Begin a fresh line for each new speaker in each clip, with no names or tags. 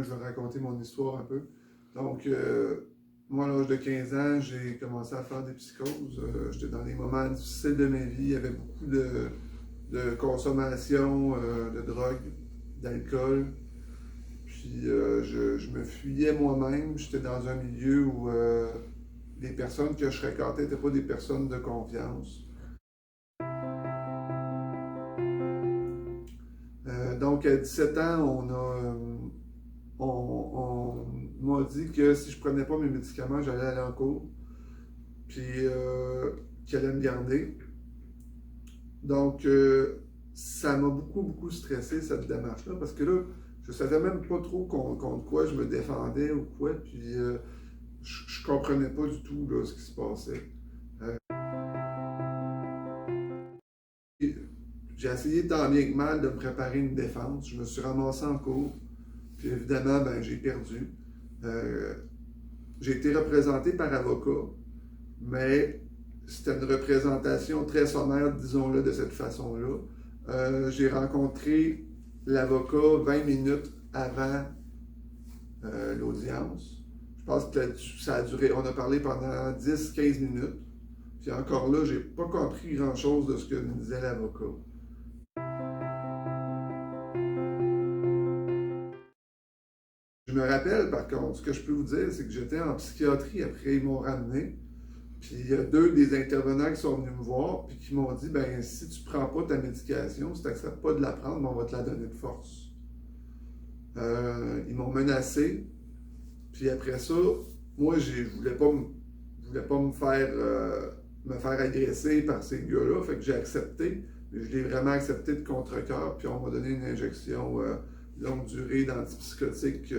je vais raconter mon histoire un peu. Donc, moi, à l'âge de 15 ans, j'ai commencé à faire des psychoses. J'étais dans des moments difficiles de ma vie. Il y avait beaucoup de consommation de drogue, d'alcool. Puis, je me fuyais moi-même. J'étais dans un milieu où les personnes que je fréquentais n'étaient pas des personnes de confiance. Donc, à 17 ans, on m'a dit que si je prenais pas mes médicaments, j'allais aller en cours, puis qu'ils allaient me garder. Donc, ça m'a beaucoup stressé, cette démarche-là, parce que là, je savais même pas trop contre quoi je me défendais ou quoi, puis je comprenais pas du tout là, ce qui se passait. Euh, j'ai essayé tant bien que mal de me préparer une défense. Je me suis ramassé en cours, puis évidemment, ben, j'ai perdu. Euh, j'ai été représenté par avocat, mais c'était une représentation très sommaire, disons-le de cette façon-là. J'ai rencontré l'avocat 20 minutes avant l'audience. Je pense que ça a duré, on a parlé pendant 10-15 minutes. Puis encore là, j'ai pas compris grand-chose de ce que me disait l'avocat. Je me rappelle, par contre, ce que je peux vous dire, c'est que j'étais en psychiatrie après, ils m'ont ramené. Puis il y a deux des intervenants qui sont venus me voir, puis qui m'ont dit, ben si tu prends pas ta médication, si tu n'acceptes pas de la prendre, ben, on va te la donner de force. Ils m'ont menacé, puis après ça, moi, je voulais pas me faire agresser par ces gars-là, fait que j'ai accepté, mais je l'ai vraiment accepté de contre-cœur, puis on m'a donné une injection longue durée d'antipsychotique.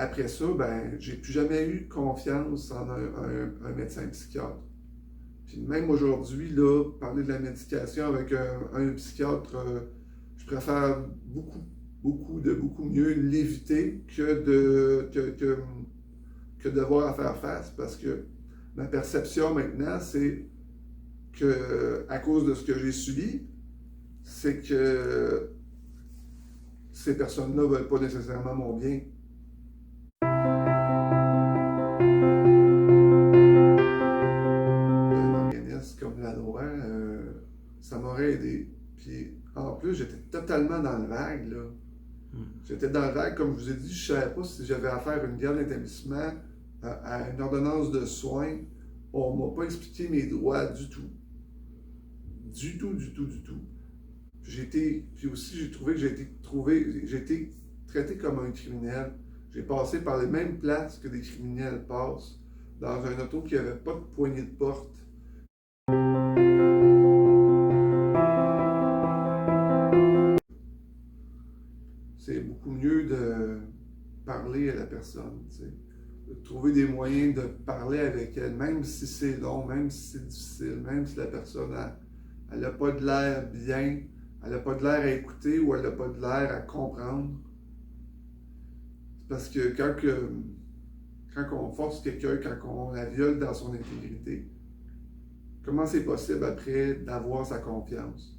Après ça, ben, j'ai plus jamais eu confiance en un médecin psychiatre. Puis même aujourd'hui, là, parler de la médication avec un psychiatre, je préfère beaucoup mieux l'éviter que devoir à faire face, parce que ma perception maintenant, c'est que, à cause de ce que j'ai subi, c'est que ces personnes-là ne veulent pas nécessairement mon bien. Un organisme comme la loi, ça m'aurait aidé. Puis en plus, j'étais totalement dans le vague, là. J'étais dans le vague, comme je vous ai dit, je ne savais pas si j'avais affaire à une garde d'établissement, à une ordonnance de soins. On ne m'a pas expliqué mes droits du tout. Du tout. Puis aussi, j'ai trouvé que j'ai été traité comme un criminel. J'ai passé par les mêmes places que des criminels passent, dans un auto qui n'avait pas de poignée de porte. C'est beaucoup mieux de parler à la personne, tu sais. De trouver des moyens de parler avec elle, même si c'est long, même si c'est difficile, même si la personne n'a pas de l'air bien, elle n'a pas de l'air à écouter ou elle n'a pas de l'air à comprendre. C'est parce que quand on force quelqu'un, quand on la viole dans son intégrité, comment c'est possible après d'avoir sa confiance?